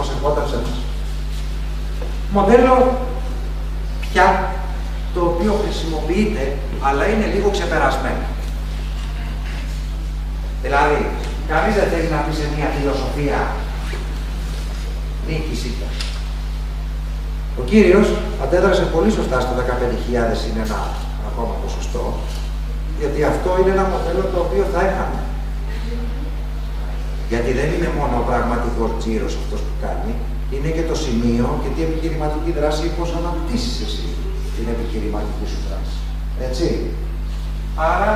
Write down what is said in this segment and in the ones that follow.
μας ερχόταν σε εμάς. Μοντέλο πια το οποίο χρησιμοποιείται, αλλά είναι λίγο ξεπερασμένο. Δηλαδή, κανείς δεν θέλει να πει σε μια φιλοσοφία νίκης ήττας. Ο Κύριος αντέδρασε πολύ σωστά στο 15.000 είναι ένα ακόμα ποσοστό, γιατί αυτό είναι ένα μοντέλο το οποίο θα έχαμε. Γιατί δεν είναι μόνο ο πραγματικός τζίρος αυτός που κάνει, είναι και το σημείο και τι επιχειρηματική δράση πώς αναπτύσσεις εσύ την επιχειρηματική σου δράση. Έτσι. Άρα,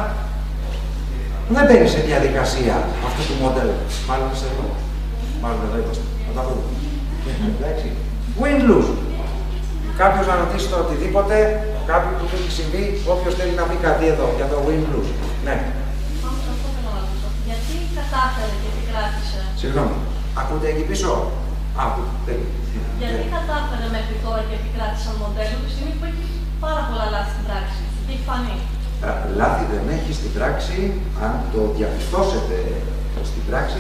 δεν μπαίνει σε διαδικασία αυτού του μοντέλου. Μάλλον σε εδώ. Μάλλον εδώ είμαστε. Θα τα βρούμε. Εντάξει. Win-lose. Κάποιος να ρωτήσει το οτιδήποτε, κάποιο που του έχει συμβεί, όποιος θέλει να πει κάτι εδώ για το win-lose. Ναι. Γιατί κατάφερε και επικράτησε. Συγγνώμη. Ακούτε εκεί πίσω. Ακούτε. Γιατί κατάφερε μέχρι τώρα και επικράτησε ένα μοντέλο τη στιγμή που έχει πάρα πολλά λάθη στην πράξη. Και έχει φανεί. Λάθη δεν έχει στην πράξη, αν το διαπιστώσετε στην πράξη,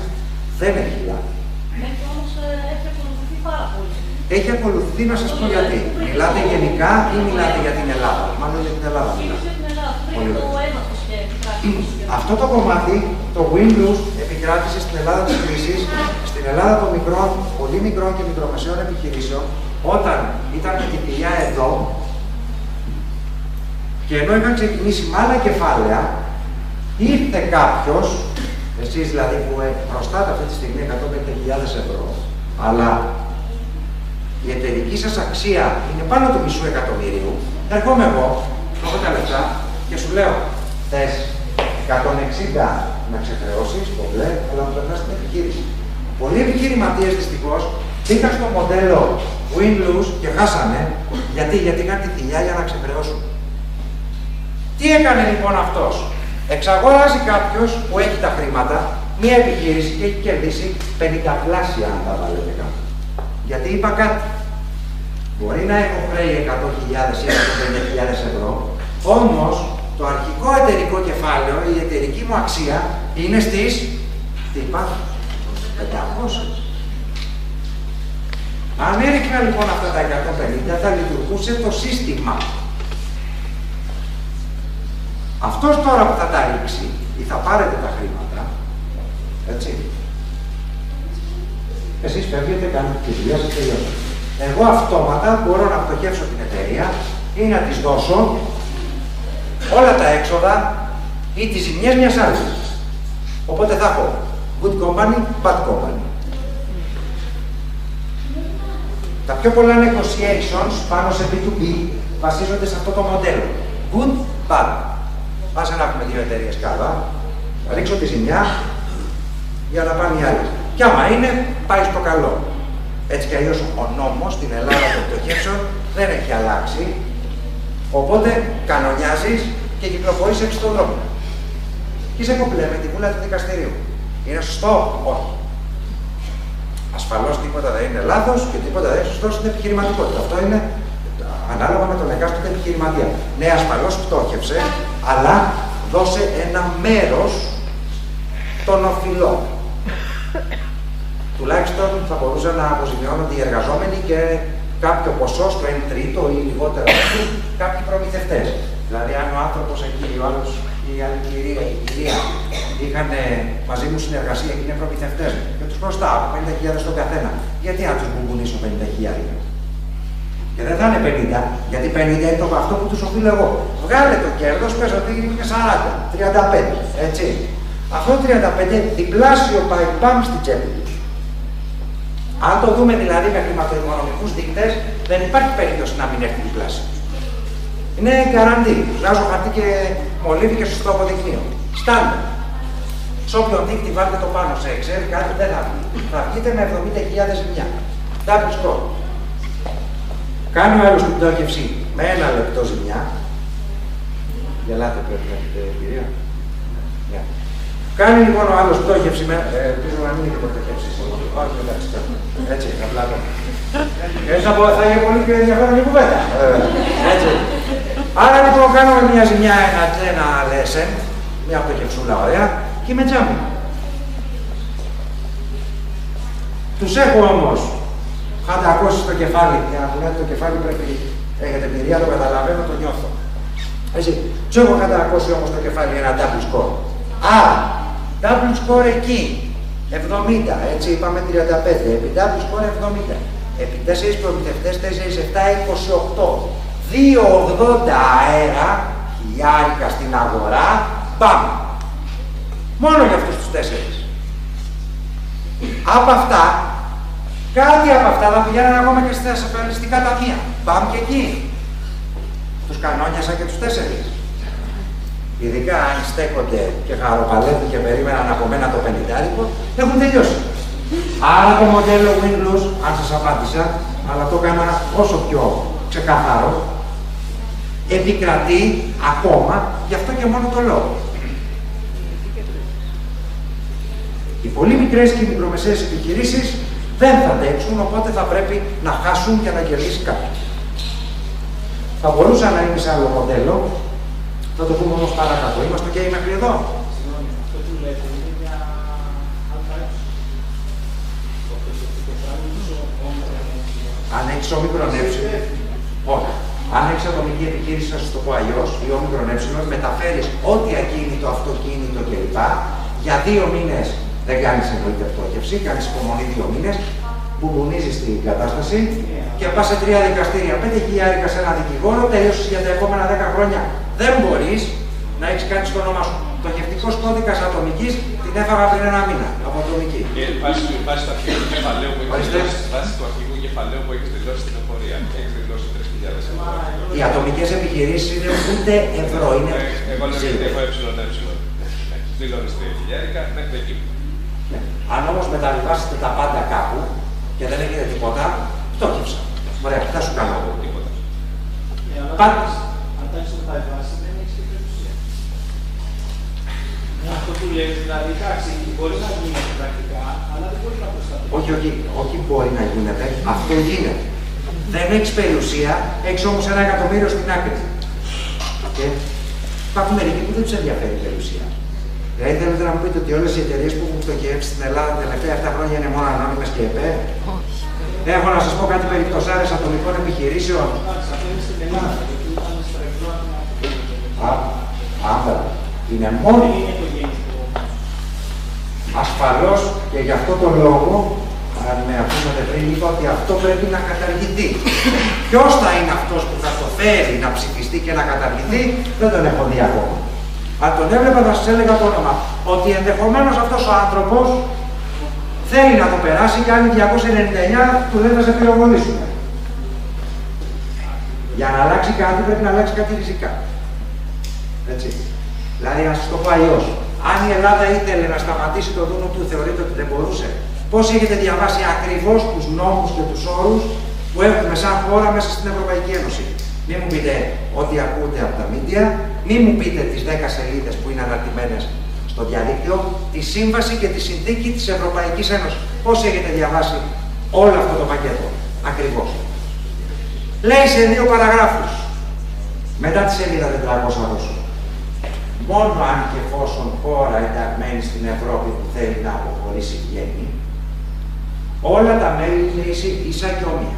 δεν έχει λάθη. Μέχρι όμως έχει ακολουθηθεί πάρα πολύ. Έχει ακολουθηθεί, να σας πω γιατί. Μιλάτε γενικά ή μιλάτε για την Ελλάδα? Μάλλον για την Ελλάδα μιλάτε. Αυτό το κομμάτι, το win-lose, επικράτησε στην Ελλάδα της κρίσης, στην Ελλάδα των μικρών, πολύ μικρών και μικρομεσαίων επιχειρήσεων, όταν ήταν με την κοιλιά εδώ, και ενώ είχαν ξεκινήσει με άλλα κεφάλαια, ήρθε κάποιος, εσείς δηλαδή που χρωστάτε αυτή τη στιγμή 150.000 ευρώ, αλλά η εταιρική σας αξία είναι πάνω του μισού εκατομμυρίου, έρχομαι εγώ, έχω τα λεφτά και σου λέω, θες 160 να ξεχρεώσεις, το μπλε, αλλά να περνάς την επιχείρηση. Πολλοί επιχειρηματίες δυστυχώς μπήκαν στο μοντέλο win-lose και χάσανε. Γιατί είχαν τη θηλιά για να ξεχρεώσουν. Τι έκανε λοιπόν αυτός? Εξαγοράζει κάποιος που έχει τα χρήματα, μία επιχείρηση και έχει κερδίσει 50 πλάσια αν τα βάλετε κάτω. Γιατί είπα κάτι. Μπορεί να έχω χρέη 100.000 ή 150.000 ευρώ, όμως το αρχικό εταιρικό κεφάλαιο, η εταιρική μου αξία είναι στις, τι είπα, 500. Αν έριχνα λοιπόν αυτά τα 150, θα λειτουργούσε το σύστημα. Αυτός τώρα που θα τα ρίξει ή θα πάρετε τα χρήματα, έτσι, εσείς φεύγετε, κάνετε τη δουλειά σας, τελειώσετε. Εγώ αυτόματα μπορώ να πτωχεύσω την εταιρεία ή να της δώσω όλα τα έξοδα ή τις ζημιές μιας άλλης. Οπότε θα έχω good company, bad company. Τα πιο πολλά negotiations πάνω σε B2B βασίζονται σε αυτό το μοντέλο. Good, bad. Άσε να έχουμε δύο εταιρείες κάτω, θα ρίξω τη ζημιά για να πάνε οι άλλες. Κι άμα είναι, πάει στο καλό. Έτσι κι αλλιώς ο νόμος στην Ελλάδα των πτωχεύσεων δεν έχει αλλάξει. Οπότε κανονιάζεις και κυκλοφορείς έξω στον δρόμο. Και είσαι κομπλέ με τη βούλα του δικαστηρίου. Είναι σωστό? Όχι. Ασφαλώς τίποτα δεν είναι λάθος και τίποτα δεν είναι σωστό στην επιχειρηματικότητα. Αυτό είναι ανάλογα με τον εκάστοτε επιχειρηματία. Ναι, ασφαλώς πτώχευσε, αλλά δώσε ένα μέρος των οφειλών. Τουλάχιστον θα μπορούσαν να αποζημιώνονται οι εργαζόμενοι και κάποιο ποσό στο 1/3 ή λιγότερο κάποιοι προμηθευτές. Δηλαδή, αν ο άνθρωπος εκεί, ο άλλος, η άλλη κυρία είχαν μαζί μου συνεργασία και είναι προμηθευτές και τους χρωστάω 50.000 στον καθένα, γιατί να τους μπουμπουνίσω 50.000? Και δεν θα είναι 50, γιατί 50 είναι το αυτό που τους οφείλω εγώ. Βγάλε το κέρδος, πες ότι είναι 40, 35, έτσι. Αυτό το 35 διπλάσιο πάει πάμε στην τσέπη τους. Αν το δούμε δηλαδή με χρηματοοικονομικούς δείκτες, δεν υπάρχει περίπτωση να μην έρθει διπλάσιο. Είναι γκαραντί. Βγάζω χαρτί και μολύβι και σωστό αποδεικνύω. Στάνταρ. Σε όποιον δείκτη βάλετε το πάνω σε Excel, κάτι δεν θα βγει. Θα βγείτε με 70.000 ζημιά. Double score. Κάνει ο άλλος την πτώχευση με 1 λεπτό ζημιά. Γελάτε πρέπει να έχετε εμπειρία. Yeah. Κάνει λοιπόν ο άλλος πτώχευση με... Ελπίζω να μην έχετε πτώχευση. Όχι, εντάξει, έτσι, απλά το. Έτσι θα είναι πολύ πιο ενδιαφέρον η κουβέντα. Έτσι. Άρα λοιπόν κάνουμε μια ζημιά, ένα lesson, μια πτωχευσούλα ωραία και με τζάμπι. Τους έχω όμως Είχατε ακούσει το κεφάλι. Για να κουνάτε το κεφάλι πρέπει. Έχετε εμπειρία, το καταλαβαίνω, το νιώθω. Έτσι. Του έχω κατακώσει όμως το κεφάλι ένα double score. Άρα, double score εκεί. 70, έτσι είπαμε 35. Επί double score 70. Επί 4 προμηθευτές, 4, 7, 28. 2,80 αέρα, χιλιάρικα στην αγορά. Πάμε. Μόνο για αυτούς τους 4. Από αυτά, κάτι από αυτά θα πηγαίνουν ακόμα και στα ασφαλιστικά ταμεία. Πάμε και εκεί. Τους κανόνιασα και τους 4. Ειδικά αν στέκονται και χαροπαλεύουν και περίμεναν από μένα το 50, έχουν τελειώσει. Άρα το μοντέλο win-lose, αν σας απάντησα, αλλά το έκανα όσο πιο ξεκάθαρο, επικρατεί ακόμα, γι' αυτό και μόνο το λόγο. Οι πολύ μικρές και οι μικρομεσαίες επιχειρήσεις δεν θα αντέξουν, οπότε θα πρέπει να χάσουν και να κερδίσει κάποιος. Θα μπορούσα να είμαι σε άλλο μοντέλο, θα το πούμε όμως παρακάτω. Είμαστε και μέχρι εδώ. Αυτό που λέτε είναι για αν έχεις όμικρον ε, όχι. Αν έχεις ατομική επιχείρηση, θα σας το πω αλλιώς, ή όμικρον ε, μεταφέρεις ό,τι ακίνητο, αυτοκίνητο κλπ. Για 2 μήνες δεν κάνεις εννοείται πτώχευση, κάνεις υπομονή 2 μήνες, που μπουνίζεις την κατάσταση και πας σε 3 δικαστήρια. 5.000 σε ένα δικηγόρο, τελείωσες για τα επόμενα 10 χρόνια. Δεν μπορείς να έχεις κάτι στο όνομα σου. Το γευτικός κώδικας ατομικής την έφαγα πριν 1 μήνα από ατομική. Βάσει του αρχικού κεφαλαίου που έχεις δηλώσει στην εφορία. Έχεις δηλώσει 3.000 ευρώ. Οι ατομικές επιχειρήσεις είναι ούτε ευρώ, είναι. Εγώ λέω ότι έχω ε. Δηλώνεις 3.000 μέχρι εκεί. Αν όμως μεταβιβάσετε τα πάντα κάπου και δεν έχετε τίποτα, πτώχευσα. Ωραία, τι θα σου κάνω εγώ. Τίποτα. Αν τα έχεις μεταβιβάσει, δεν έχεις και περιουσία. Αυτό που λέει, δηλαδή, εντάξει, μπορεί να γίνεται πρακτικά, αλλά δεν μπορεί να προστατεύει. Όχι μπορεί να γίνεται, αυτό γίνεται. Δεν έχεις περιουσία, έχεις όμως 1 εκατομμύριο στην άκρη. Και υπάρχουν μερικοί που δεν τους ενδιαφέρει η περιουσία. Δηλαδή θέλετε να μου πείτε ότι όλες οι εταιρείες που έχουν πτωχεύσει στην Ελλάδα τα τελευταία 7 χρόνια είναι μόνο ανώνυμες και ΕΠΕ. Έχω να σας πω κάτι περιπτωσάρες ατομικών επιχειρήσεων. Αυτό είναι στην Ελλάδα, γιατί ήταν στο ευρώ. Άμπρα. Είναι μόνο. Δεν είναι το γενικό. Ασφαλώς και γι' αυτό το λόγο, αν με ακούσατε πριν, είπα ότι αυτό πρέπει να καταργηθεί. Ποιος θα είναι αυτός που θα το φέρει να ψηφιστεί και να καταργηθεί, δεν τον έχω δει ακόμα. Αν τον έβλεπα θα σας έλεγα το όνομα. Ότι ενδεχομένως αυτός ο άνθρωπος θέλει να το περάσει και κάνει 299 που δεν θα σε πυροβολήσουν. Για να αλλάξει κάτι πρέπει να αλλάξει κάτι ριζικά. Έτσι. Δηλαδή να σας το πω αλλιώς. Αν η Ελλάδα ήθελε να σταματήσει το δούνο του, θεωρείτε ότι δεν μπορούσε. Πώς έχετε διαβάσει ακριβώς τους νόμους και τους όρους που έχουμε σαν χώρα μέσα στην Ευρωπαϊκή Ένωση. Μην μου πείτε ό,τι ακούτε από τα μίντια, μην μου πείτε τις 10 σελίδες που είναι αναρτημένες στο διαδίκτυο, τη σύμβαση και τη συνθήκη της Ευρωπαϊκής Ένωσης. Πώς έχετε διαβάσει όλο αυτό το πακέτο, ακριβώς. Λέει σε 2 παραγράφους, μετά τη σελίδα 400. Μόνο αν και εφόσον χώρα ενταγμένη στην Ευρώπη που θέλει να αποχωρήσει βγαίνει, όλα τα μέλη είναι ίσα και όμοια.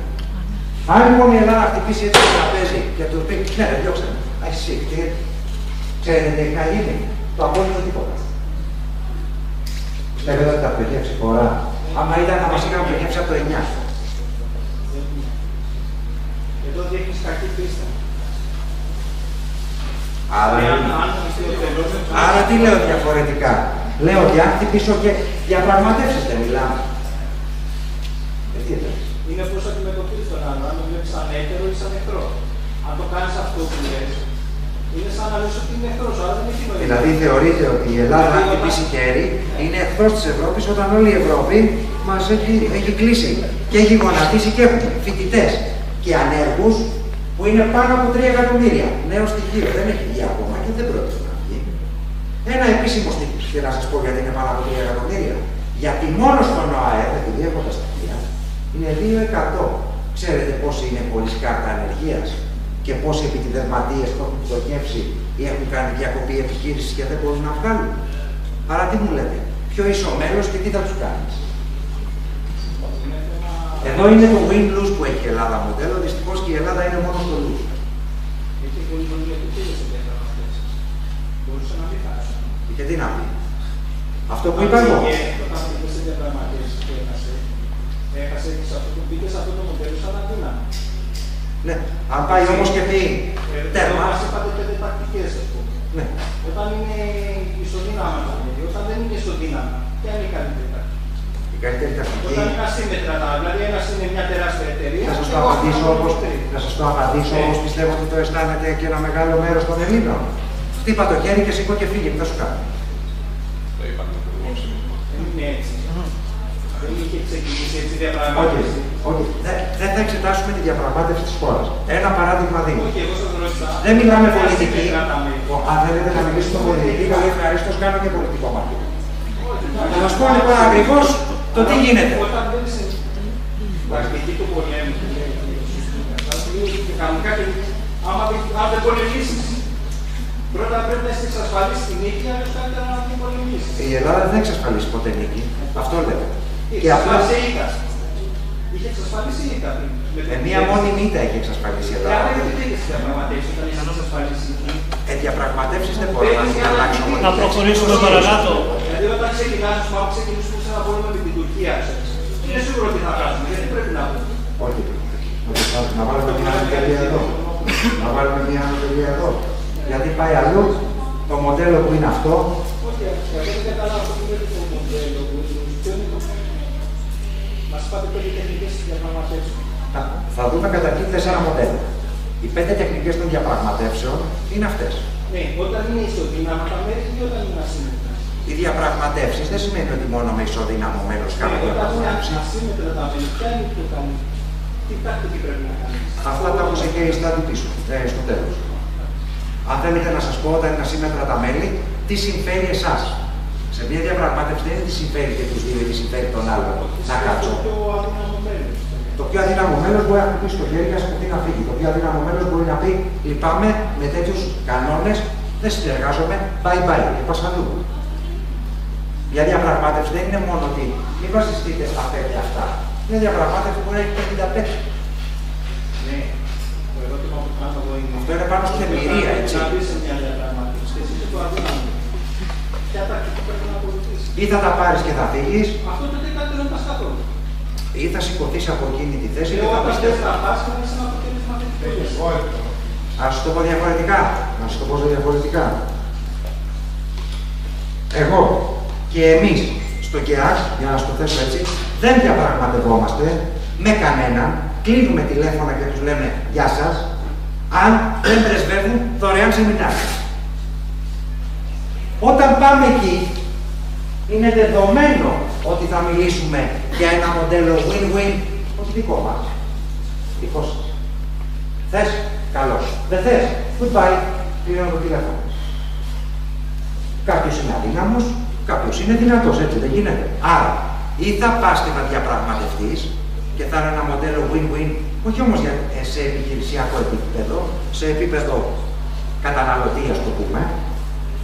Αν λοιπόν η Ελλάδα χτυπήσει έτσι το τραπέζι και του πει, ναι, διώξτε με, εσύ, ξέρετε τι έχει να γίνει, το απόλυτο τίποτα. Πιστεύετε ότι θα πτωχεύσει χώρα. Άμα ήταν να μας είχαν πτωχεύσει από το 9. Εδώ δείχνεις κακή πίστα. Άρα τι λέω διαφορετικά. Λέω ότι αν χτυπήσω και διαπραγματεύσεις δεν μιλάμε. Είναι πώς αντιμετωπίζεις τον άλλο. Αν το βλέπεις σαν έτερο ή σαν εχθρό. Αν το κάνεις αυτό που λες, είναι σαν να λες ότι είναι εχθρός, αλλά δεν έχει νόημα. Δηλαδή θεωρείτε ότι η Ελλάδα, αν χτυπήσει χέρι, είναι εχθρός της Ευρώπης, όταν όλη η Ευρώπη μας έχει κλείσει και έχει γονατίσει και έχουμε φοιτητές και ανέργους που είναι πάνω από 3 εκατομμύρια. Νέο στοιχείο, δεν έχει βγει ακόμα και δεν πρόκειται να βγει. Ένα επίσημο στοιχείο, και να σας πω γιατί είναι πάνω από 3 εκατομμύρια. Γιατί μόνο στον ΟΑΕΔ, επειδή έχω τα στοιχεία, είναι 2%. Ξέρετε πόσοι είναι χωρίς κάρτα ανεργίας και πόσοι επιδευματίες το έχουν πτωχεύσει ή έχουν κάνει διακοπή επιχείρησης και δεν μπορούν να βγάλουν. Άρα τι μου λέτε, ποιο είσαι ο μέλος και τι θα τους κάνεις. Εδώ είναι το win-lose που έχει η Ελλάδα μοντέλο, δυστυχώς και η Ελλάδα είναι μόνο στο lose. Έχει πολύ πολύ επιτυχία σε διαπραγματεύσεις. Μπορούσε να μην χάσει. Και τι να πει. Αυτό που είπα εγώ. Όταν πήγε σε διαπραγματεύσεις και έχασε πήγε σε αυτό το μοντέλο σαν αδύναμο. Ναι. Αν πάει όμως και πει τέρμα. Μας είπατε 5 τακτικές, ας πούμε. Ναι. Όταν είναι ισοδύναμα, όταν δεν είναι ισοδύναμα, ποια είναι η καλύτερη τακτική. Η καλύτερη τακτική. Όταν είναι ασύμμετρα, δηλαδή ένας είναι μια τεράστια εταιρεία. Να σας το απαντήσω όπως πιστεύω ότι το αισθάνεται και ένα μεγάλο μέρος των Ελλήνων. Χτύπα το χέρι και σήκω και φύγε, τι θα σου κάνει. Το είπαμε το προηγούμενο. Δεν είναι έτσι. Δεν είχε ξεκινήσει έτσι η διαπραγμάτευση. Όχι. Δεν θα εξετάσουμε τη διαπραγμάτευση της χώρας. Ένα παράδειγμα δίνω. Όχι, εγώ σας ρώτησα. Δεν μιλάμε πολιτική. Αν θέλετε να μιλήσουμε πολιτική, πολύ ευχαρίστως κάνω και πολιτικό μάθημα. Θα σας πω λοιπόν ακριβώς το τι γίνεται. Όταν δεν είσαι τακτική του πολέμου, κανονικά και αν δεν πολεμήσεις, πρώτα πρέπει να εξασφαλίσει την νίκη, αλλιώς καλύτερα να μην πολεμήσεις. Η Ελλάδα δεν θα εξασφαλίσει ποτέ νίκη. Αυτό λέω. Και απλά σε ήττα. Είχε εξασφαλίσει η ήττα. Μία μόνη ήττα έχει εξασφαλίσει η Ελλάδα. Γιατί δεν είχε διαπραγματεύσει όταν είχε εξασφαλίσει η ήττα. Διαπραγματεύσεις δεν μπορώ να την αλλάξω. Να προχωρήσουμε παρακάτω. Δηλαδή όταν ξεκινήσουμε σε ένα πόλεμο με την Τουρκία, είναι σίγουρο ότι θα κάνουμε. Γιατί πρέπει να πούμε. Όχι. Να βάλουμε μια ανωτερία εδώ. Να βάλουμε μια ανωτερία εδώ. Γιατί πάει αλλού το μοντέλο που είναι αυτό. Όχι, δεν καταλάβω τι είναι το μοντέλο που είναι το. Μας πάτε 5 τεχνικές διαπραγματεύσεις. Θα δούμε καταρχήν 4 μοντέλα. Οι 5 τεχνικές των διαπραγματεύσεων είναι αυτές. Ναι, όταν είναι ισοδύναμα τα μέρη ή όταν είναι ασύμμετρα. Οι διαπραγματεύσεις δεν σημαίνει ότι μόνο με ισοδύναμο μέλος κάνουμε διαπραγματεύσεις. Όταν είναι ασύμμετρα τα μέρη, ποια είναι το κάνει. Τι τακτική πρέπει να κάνει. Αυτά τα άκουσε και η Στάτη πίσω, στο τέλος. Αν θέλετε να σας πω όταν είναι ασύμμετρα τα μέλη, τι συμφέρει εσάς. Σε μια διαπραγμάτευση δεν είναι τι συμφέρει και τους δύο ή τι συμφέρει τον άλλον. Να κάτσω. Το πιο αδύναμο μέλος μπορεί να χτυπήσει το χέρι και να να φύγει. Το πιο αδύναμο μέλος μπορεί να πει: λυπάμαι, με τέτοιους κανόνες δεν συνεργάζομαι, bye bye. Και πας αλλού. Για διαπραγμάτευση δεν είναι μόνο ότι μην βασιστείτε στα 5 αυτά. Μια διαπραγμάτευση μπορεί να έχει 55. Ναι. Το ερώτημα που κάνω εγώ είναι. Αυτό είναι πάνω στην εμπειρία, έτσι. Να μπει σε μια διαπραγμάτευση και εσύ είσαι το αδύναμο. Ποια τακτική πρέπει να ακολουθήσει. Ή θα τα πάρεις και θα φύγεις. Αυτό τότε κάτι δεν πας καθόλου. Ή θα σηκωθείς από εκείνη τη θέση και θα πιστεύω. πιστεύεις. Θα πας και να είσαι ένα αποτέλεσμα τέτοιο. Ας σου το πω διαφορετικά. Να σου το πω διαφορετικά. Εγώ και εμείς στο ΚΕΑΚ, για να σου το θέσω έτσι, δεν διαπραγματευόμαστε με κανέναν, κλείνουμε τηλέφωνα και τους λέμε «Γεια σας», αν δεν πρεσβεύουν δωρεάν σεμινάρια. Όταν πάμε εκεί, είναι δεδομένο ότι θα μιλήσουμε για ένα μοντέλο win-win, όχι δικό μας, δικό σας. Θες, καλώς. Δεν θες, goodbye, κλείνω το τηλέφωνο. Κάποιος είναι αδύναμος, κάποιος είναι δυνατός, έτσι δεν γίνεται. Άρα, ή θα πας και θα διαπραγματευτείς και θα είναι ένα μοντέλο win-win, όχι όμως σε επιχειρησιακό επίπεδο, σε επίπεδο καταναλωτή, ας το πούμε,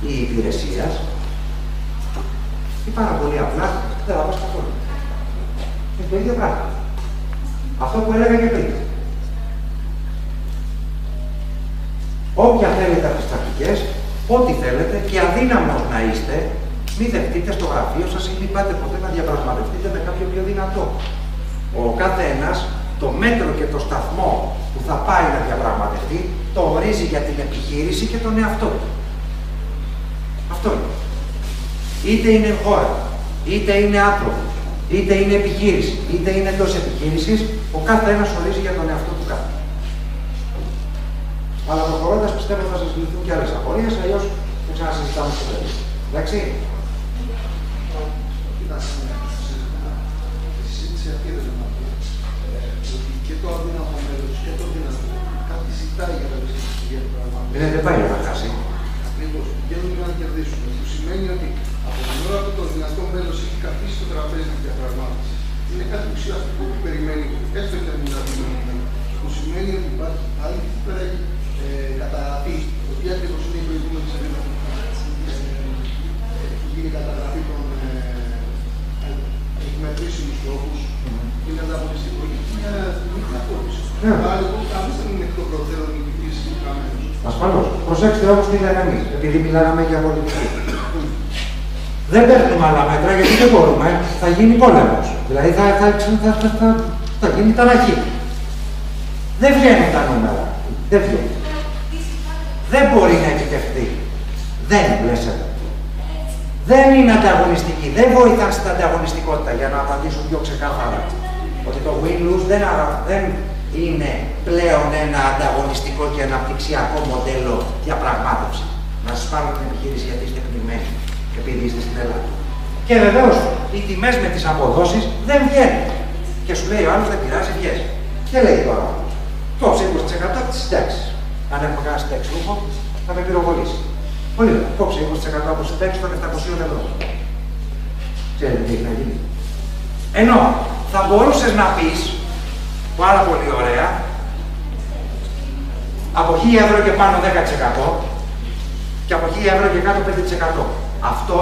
ή υπηρεσίας, ή πάρα πολύ απλά δεν θα πας καθόλου. Είναι το ίδιο πράγμα. Αυτό που έλεγα και πριν. Όποια θέλετε από τις τακτικές, ό,τι θέλετε και αδύναμος να είστε, μην δεχτείτε στο γραφείο σας ή μην πάτε ποτέ να διαπραγματευτείτε με κάποιο πιο δυνατό. Ο κάθε ένας, το μέτρο και το σταθμό που θα πάει να διαπραγματευτεί, το ορίζει για την επιχείρηση και τον εαυτό του. Αυτό είναι. Είτε είναι χώρα, είτε είναι άνθρωπο, είτε είναι επιχείρηση, είτε είναι εντός επιχείρησης, ο κάθε ένας ορίζει για τον εαυτό του κάτι. Αλλά προχωρώντας πιστεύω θα σας λυθούν και άλλες απορίες, αλλιώς δεν ξανασυζητάμε στο τέλος. Εντάξει. Στη συζήτηση αυτή δεν να πω ότι και το αδύναμο μέλος και το δυνατό κάτι ζητάει για τα Δεν πάει για να χάσει. Ακριβώς. Πηγαίνουν για να κερδίσουν. Που σημαίνει ότι από την ώρα που το δυνατό μέλος έχει καθίσει στο τραπέζι της διαπραγμάτευσης, είναι κάτι ουσιαστικό που περιμένει έστω και αν είναι αδύναμο. Που σημαίνει ότι υπάρχει άλλη που πέρα έχει καταγραφή, το οποίο ακριβώς είναι η προηγούμενη σελίδα που έχει γίνει καταγραφή των εκμετρήσιμων στόχους, είναι από τη Αλλά εγώ κανείς δεν είναι εκ των προτέρων νικητής ή χαμένος. Ασφαλώς. Προσέξτε όμως τι λέμε εμείς, επειδή μιλάγαμε για πολιτική. Δεν παίρνουμε άλλα μέτρα γιατί δεν μπορούμε, θα γίνει πόλεμος. Δηλαδή θα γίνει ταραχή. Δεν βγαίνουν τα νούμερα. Δεν βγαίνουν. Δεν μπορεί να επιτευχθεί. Δεν πλέσσεται. Δεν είναι ανταγωνιστική. Δεν βοηθά στην ανταγωνιστικότητα, για να απαντήσω πιο ξεκάθαρα. Ότι το win-lose δεν είναι πλέον ένα ανταγωνιστικό και αναπτυξιακό μοντέλο διαπραγμάτευση. Να σας πάρω την επιχείρηση γιατί είστε πνιγμένοι, επειδή είστε στην Ελλάδα. Και βεβαίως οι τιμές με τις αποδόσεις δεν βγαίνουν. Και σου λέει ο άλλος δεν πειράζει, βγες. Και λέει τώρα, κόψε 20% από τις συντάξεις. Αν έχουμε κανένα συνταξιούχο, θα με πυροβολήσει. Πολύ ωραία. Κόψε 20% από τις συντάξεις των 700 ευρώ. Ξέρετε τι έχει να γίνει. Ενώ θα μπορούσες να πεις, πάρα πολύ ωραία, από 1000 ευρώ και πάνω 10% και από 1000 ευρώ και κάτω 5%. Αυτό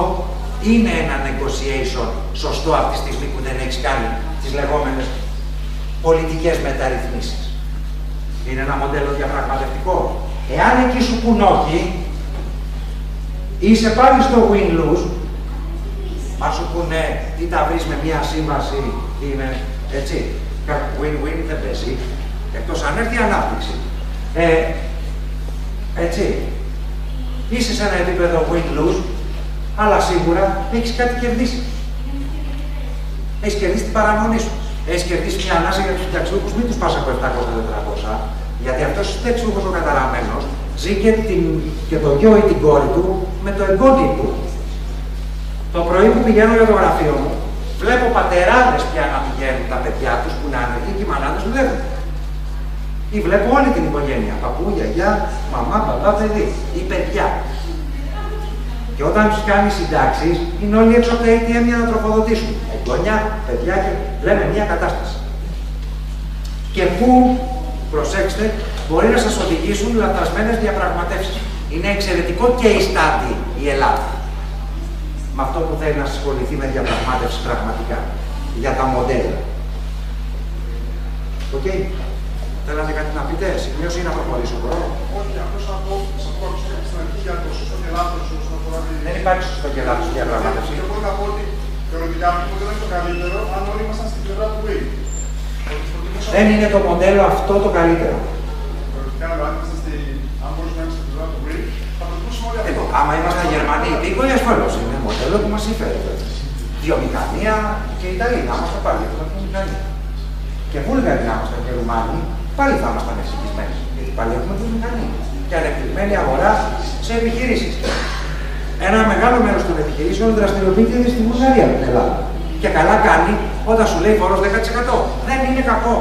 είναι ένα negotiation σωστό αυτή τη στιγμή που δεν έχεις κάνει τις λεγόμενες πολιτικές μεταρρυθμίσεις. Είναι ένα μοντέλο διαπραγματευτικό. Εάν εκεί σου πουν όχι, είσαι πάλι στο win-lose. Αν σου πούνε τι τα βρεις με μια σύμβαση, είναι έτσι. Win-win δεν παίζει. Εκτός αν έρθει η ανάπτυξη. Έτσι. Είσαι σε ένα επίπεδο win-lose, αλλά σίγουρα έχεις κάτι κερδίσει. Έχεις κερδίσει την παραμονή σου. Έχεις κερδίσει μια ανάσα για τους συνταξιούχους, μην τους πας από 700-400. Γιατί αυτός ο συνταξιούχος ο καταραμένος ζει και το γιο ή την κόρη του με το εγγόνι του. Το πρωί που πηγαίνω για το γραφείο μου, βλέπω πατεράδες πια να πηγαίνουν τα παιδιά τους που είναι άνεργοι και οι μανάδες δουλεύουν. Ή βλέπω όλη την οικογένεια, παππού, γιαγιά, μαμά, μπαμπά, παιδί ή παιδιά. Και όταν τους κάνει συντάξεις, είναι όλοι έξω από τα ATM για να τροφοδοτήσουν. Εγγόνια, παιδιά και λέμε μια κατάσταση. Και πού, προσέξτε, μπορεί να σας οδηγήσουν λανθασμένες διαπραγματεύσεις. Είναι εξαιρετικό case study η Ελλάδα. Με αυτό που θέλει να ασχοληθεί με διαπραγμάτευση πραγματικά. Για τα μοντέλα. Οκ. Θέλατε κάτι να πείτε, σημείωση ή να προχωρήσω τώρα. Όχι, απλώς θα πω στην αρχή για το σωστό και λάθος όσον αφορά την. Δεν υπάρχει σωστό και λάθος διαπραγμάτευση. Και μπορώ να πω ότι θεωρητικά αυτό το μοντέλο είναι το καλύτερο αν όλοι ήμασταν στην πλευρά του win. Δεν είναι το μοντέλο αυτό το καλύτερο. Θεωρητικά, αν μπορούσαμε να είμαστε στην πλευρά του win, θα προτιμούσαμε όλοι αυτό. Άμα ήμασταν Γερμανοί υπήκοοι, ασφαλώς είναι μοντέλο που μας συμφέρει. Βιομηχανία και Ιταλοί, να είμαστε πάλι από την βιομηχανία. Και Βούλγαροι να ήμασταν και Ρουμάνοι, πάλι θα ήμασταν εξοικισμένοι. Γιατί πάλι έχουμε βιομηχανία. Και ανεπτυγμένη αγορά σε επιχειρήσεις. Ένα μεγάλο μέρος των επιχειρήσεων δραστηριοποιείται στη Βουλγαρία από την Ελλάδα. Και καλά κάνει όταν σου λέει φόρος 10%. Δεν είναι κακό.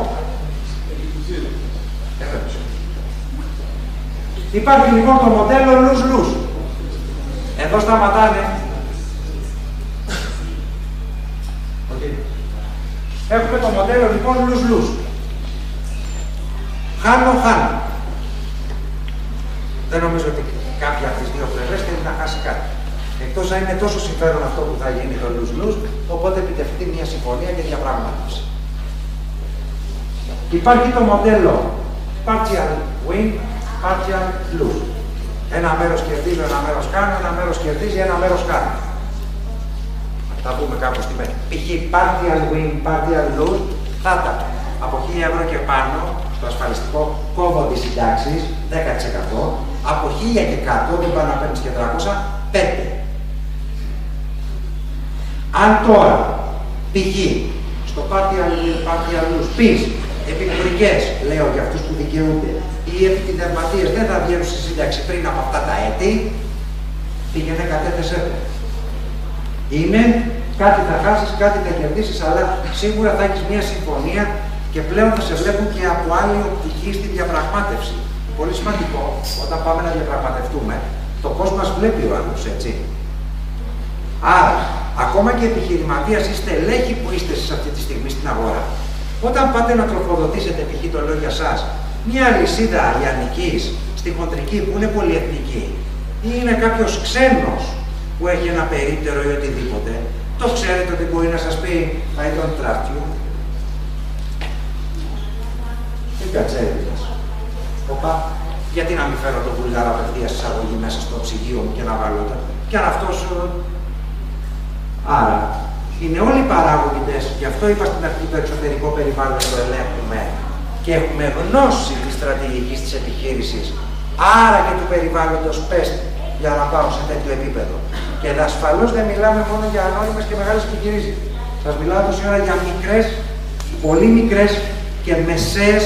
Υπάρχει λοιπόν το μοντέλο lose-lose. Εδώ σταματάνε. Έχουμε το μοντέλο λοιπόν lose-lose. Χάνω-χάνω. Δεν νομίζω ότι κάποια από τις δύο πλευρές θέλει να χάσει κάτι. Εκτός να είναι τόσο συμφέρον αυτό που θα γίνει το lose-lose, οπότε επιτευχθεί μια συμφωνία και διαπραγμάτευση. Υπάρχει το μοντέλο partial win, partial lose. Ένα μέρος κερδίζω, ένα μέρος κάνω, ένα μέρος κερδίζει, ένα μέρος κάνω. Θα πούμε κάπου στη μέση. Π.χ. partial win, partial lose, θα τα από 1000 ευρώ και πάνω στο ασφαλιστικό κόβονται οι συντάξεις, 10%. Από 1000 και κάτω, δεν πάνε να παίρνεις και 300, 5. Αν τώρα, π.χ. στο partial win, partial lose, πεις επικουρικές, λέω για αυτούς που δικαιούνται, οι επιτιδευματίες δεν θα βγαίνουν στη σύνταξη πριν από αυτά τα έτη, πήγαινε κατέθεσέ το. Είναι κάτι θα χάσεις, κάτι θα κερδίσεις, αλλά σίγουρα θα έχεις μια συμφωνία και πλέον θα σε βλέπουν και από άλλη οπτική στη διαπραγμάτευση. Πολύ σημαντικό, όταν πάμε να διαπραγματευτούμε, το πώς μας βλέπει ο άλλος, έτσι. Άρα, ακόμα και επιχειρηματίας ή στελέχη που είστε σε αυτή τη στιγμή στην αγορά, όταν πάτε να τροφοδοτήσετε, π.χ. το λέω για σας, μια αλυσίδα λιανικής στη χοντρική που είναι πολυεθνική ή είναι κάποιος ξένος που έχει ένα περίπτερο ή οτιδήποτε, το ξέρετε ότι μπορεί να σας πει I don't trust you. κατσέριδες. Οπα, γιατί να μην φέρω τον Βουλγάρα απευθείας εισαγωγή μέσα στο ψυγείο μου και να βάλω τα. Και αν αυτός. Άρα, είναι όλοι οι παράγοντες, γι' αυτό είπα στην αρχή το εξωτερικό περιβάλλον το ελέγχουμε και έχουμε γνώση της στρατηγικής της επιχείρησης, άρα και του περιβάλλοντος ΠΕΣΤ, για να πάω σε τέτοιο επίπεδο. Και ασφαλώς δεν μιλάμε μόνο για ανώνυμες και μεγάλες επιχειρήσεις. Σας μιλάω τόση ώρα για μικρές, πολύ μικρές και μεσαίες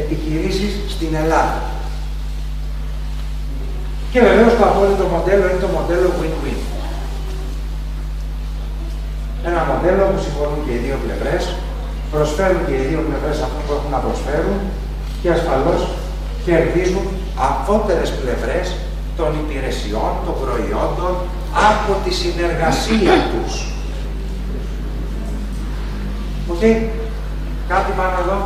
επιχειρήσεις στην Ελλάδα. Και βεβαίως το απόλυτο μοντέλο είναι το μοντέλο win-win. Ένα μοντέλο που συμφωνούν και οι δύο πλευρές, προσφέρουν και οι δύο πλευρές αυτό που έχουν να προσφέρουν και ασφαλώς κερδίζουν αμφότερες πλευρές των υπηρεσιών, των προϊόντων, από τη συνεργασία τους. Οκ, κάτι πάνω εδώ.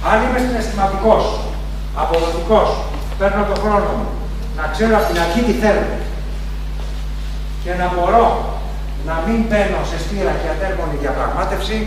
Αν είμαι συναισθηματικός, αποδοτικός, παίρνω τον χρόνο μου, να ξέρω από την αρχή τι θέλω και να μπορώ να μην μπαίνω σε στήρα και ατέρμονη διαπραγμάτευση,